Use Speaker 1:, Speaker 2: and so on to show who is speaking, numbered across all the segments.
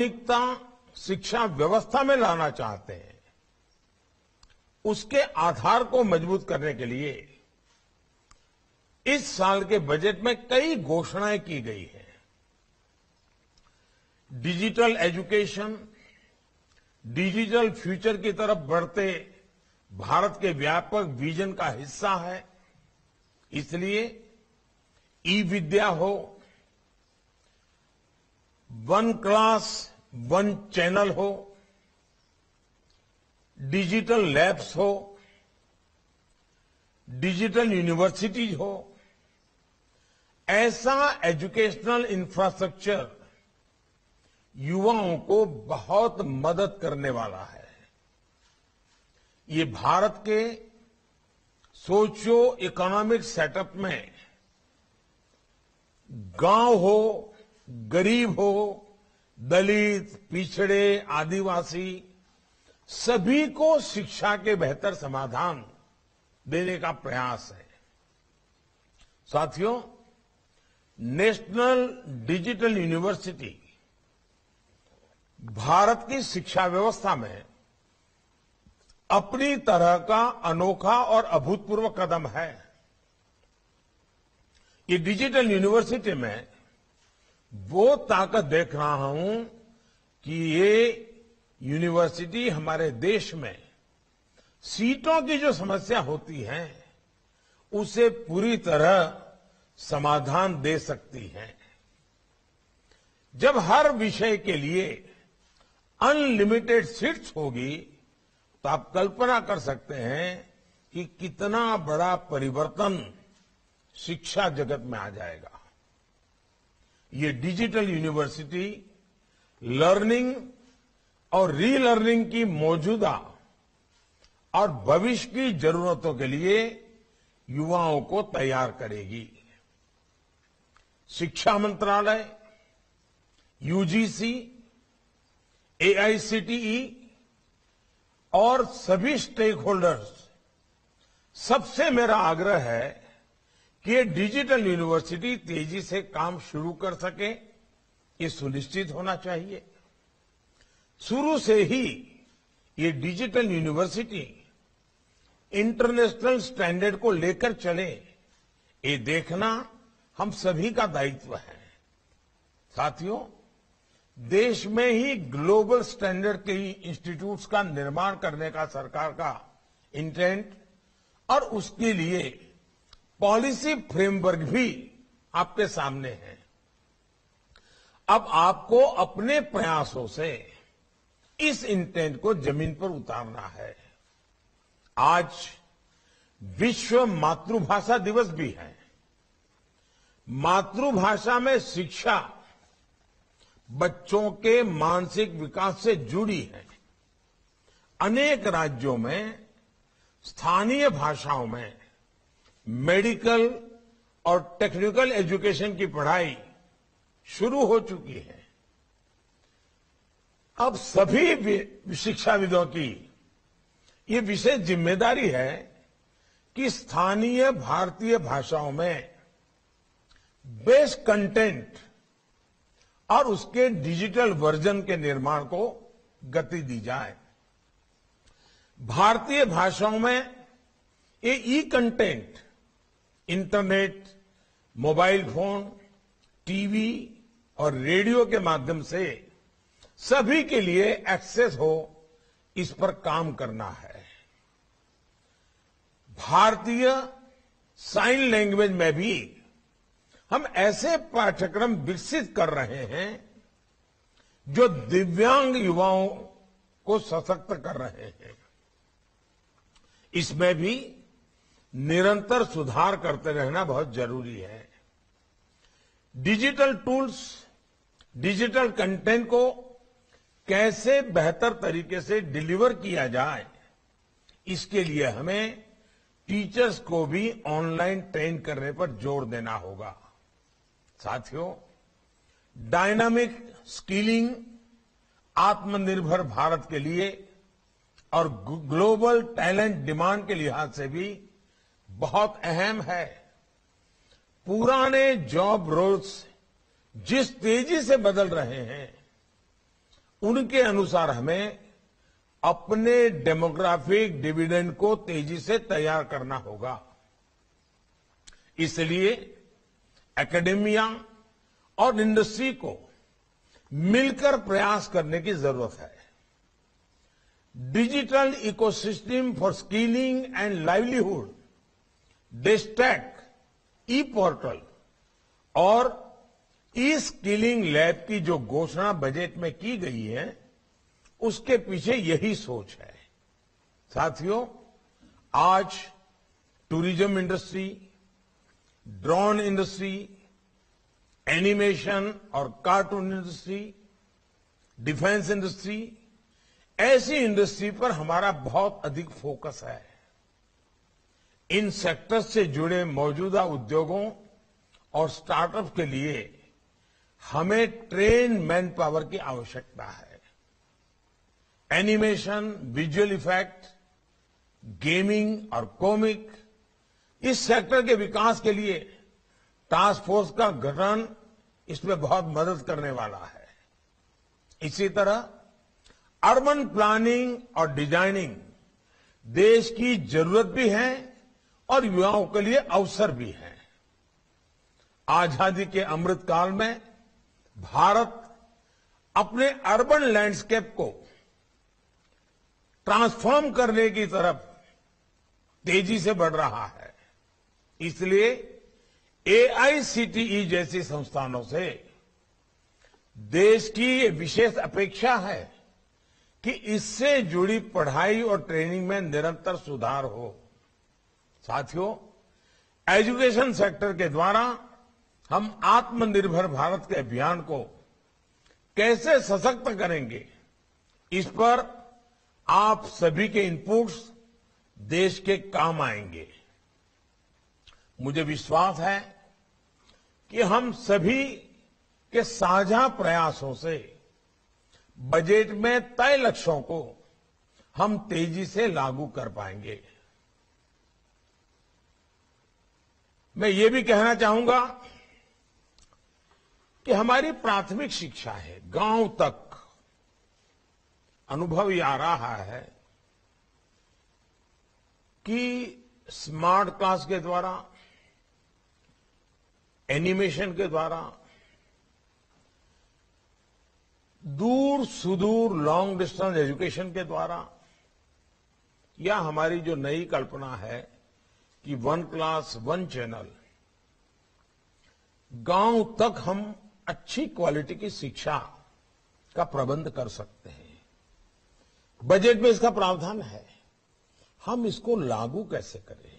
Speaker 1: प्राथमिकता शिक्षा व्यवस्था में लाना चाहते हैं, उसके आधार को मजबूत करने के लिए इस साल के बजट में कई घोषणाएं की गई हैं। डिजिटल एजुकेशन, डिजिटल फ्यूचर की तरफ बढ़ते भारत के व्यापक विजन का हिस्सा है। इसलिए ई विद्या हो, वन क्लास वन चैनल हो, डिजिटल लैब्स हो, डिजिटल यूनिवर्सिटीज हो, ऐसा एजुकेशनल इंफ्रास्ट्रक्चर युवाओं को बहुत मदद करने वाला है। ये भारत के सोशियो इकोनॉमिक सेटअप में गांव हो, गरीब हो, दलित, पिछड़े, आदिवासी सभी को शिक्षा के बेहतर समाधान देने का प्रयास है। साथियों, नेशनल डिजिटल यूनिवर्सिटी भारत की शिक्षा व्यवस्था में अपनी तरह का अनोखा और अभूतपूर्व कदम है। ये डिजिटल यूनिवर्सिटी में वो ताकत देख रहा हूं कि ये यूनिवर्सिटी हमारे देश में सीटों की जो समस्या होती है उसे पूरी तरह समाधान दे सकती है। जब हर विषय के लिए अनलिमिटेड सीट्स होगी तो आप कल्पना कर सकते हैं कि कितना बड़ा परिवर्तन शिक्षा जगत में आ जाएगा। ये डिजिटल यूनिवर्सिटी लर्निंग और रीलर्निंग की मौजूदा और भविष्य की जरूरतों के लिए युवाओं को तैयार करेगी। शिक्षा मंत्रालय, यूजीसी, एआईसीटीई और सभी स्टेक होल्डर्स, सबसे मेरा आग्रह है कि ये डिजिटल यूनिवर्सिटी तेजी से काम शुरू कर सके, ये सुनिश्चित होना चाहिए। शुरू से ही ये डिजिटल यूनिवर्सिटी इंटरनेशनल स्टैंडर्ड को लेकर चले, ये देखना हम सभी का दायित्व है। साथियों, देश में ही ग्लोबल स्टैंडर्ड के इंस्टीट्यूट्स का निर्माण करने का सरकार का इंटेंट और उसके लिए पॉलिसी फ्रेमवर्क भी आपके सामने है। अब आपको अपने प्रयासों से इस इंटेंट को जमीन पर उतारना है। आज विश्व मातृभाषा दिवस भी है। मातृभाषा में शिक्षा बच्चों के मानसिक विकास से जुड़ी है। अनेक राज्यों में स्थानीय भाषाओं में मेडिकल और टेक्निकल एजुकेशन की पढ़ाई शुरू हो चुकी है। अब सभी शिक्षाविदों की ये विशेष जिम्मेदारी है कि स्थानीय भारतीय भाषाओं में बेस्ट कंटेंट और उसके डिजिटल वर्जन के निर्माण को गति दी जाए। भारतीय भाषाओं में ये e content internet, mobile phone, TV और रेडियो के माध्यम से सभी के लिए एक्सेस हो, इस पर काम करना है। भारतीय साइन लैंग्वेज में भी हम ऐसे पाठ्यक्रम विकसित कर रहे हैं जो दिव्यांग युवाओं को सशक्त कर रहे हैं। इसमें भी निरंतर सुधार करते रहना बहुत जरूरी है। डिजिटल टूल्स, डिजिटल कंटेंट को कैसे बेहतर तरीके से डिलीवर किया जाए, इसके लिए हमें टीचर्स को भी ऑनलाइन ट्रेन करने पर जोर देना होगा। साथियों, डायनामिक स्किलिंग आत्मनिर्भर भारत के लिए और ग्लोबल टैलेंट डिमांड के लिहाज से भी बहुत अहम है। पुराने जॉब रोल्स जिस तेजी से बदल रहे हैं, उनके अनुसार हमें अपने डेमोग्राफिक डिविडेंड को तेजी से तैयार करना होगा। इसलिए एकेडेमिया और इंडस्ट्री को मिलकर प्रयास करने की जरूरत है। Digital ecosystem for skilling and livelihood, destack, e portal और ई स्किलिंग लैब की जो घोषणा बजट में की गई है, उसके पीछे यही सोच है। साथियों, आज tourism industry, drone industry, animation और कार्टून इंडस्ट्री, डिफेंस इंडस्ट्री, ऐसी इंडस्ट्री पर हमारा बहुत अधिक फोकस है। इन सेक्टर्स से जुड़े मौजूदा उद्योगों और स्टार्टअप के लिए हमें ट्रेन मैन पावर की आवश्यकता है। एनिमेशन, विजुअल इफेक्ट, गेमिंग और कॉमिक, इस सेक्टर के विकास के लिए टास्क फोर्स का गठन इसमें बहुत मदद करने वाला है। इसी तरह अर्बन प्लानिंग और डिजाइनिंग देश की जरूरत भी है और युवाओं के लिए अवसर भी है। आजादी के अमृत काल में भारत अपने अर्बन लैंडस्केप को ट्रांसफॉर्म करने की तरफ तेजी से बढ़ रहा है। इसलिए एआईसीटीई जैसी संस्थानों से देश की ये विशेष अपेक्षा है कि इससे जुड़ी पढ़ाई और ट्रेनिंग में निरंतर सुधार हो। साथियों, एजुकेशन सेक्टर के द्वारा हम आत्मनिर्भर भारत के अभियान को कैसे सशक्त करेंगे, इस पर आप सभी के इनपुट्स देश के काम आएंगे। मुझे विश्वास है कि हम सभी के साझा प्रयासों से बजट में तय लक्ष्यों को हम तेजी से लागू कर पाएंगे। मैं ये भी कहना चाहूंगा कि हमारी प्राथमिक शिक्षा है, गांव तक अनुभव ये आ रहा है कि स्मार्ट क्लास के द्वारा, एनिमेशन के द्वारा, दूर सुदूर लॉन्ग डिस्टेंस एजुकेशन के द्वारा, या हमारी जो नई कल्पना है कि वन क्लास वन चैनल, गांव तक हम अच्छी क्वालिटी की शिक्षा का प्रबंध कर सकते हैं। बजट में इसका प्रावधान है, हम इसको लागू कैसे करें।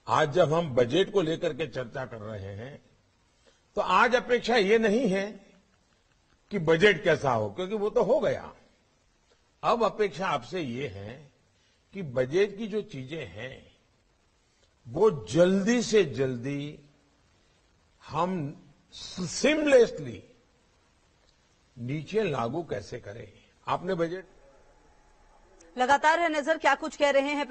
Speaker 1: आज जब हम बजट को लेकर के चर्चा कर रहे हैं, तो आज अपेक्षा ये नहीं है कि बजट कैसा हो, क्योंकि वो तो हो गया। अब अपेक्षा आपसे ये है कि बजट की जो चीजें हैं वो जल्दी से जल्दी हम सीमलेसली नीचे लागू कैसे करें। आपने बजट
Speaker 2: लगातार है नजर क्या कुछ कह रहे हैं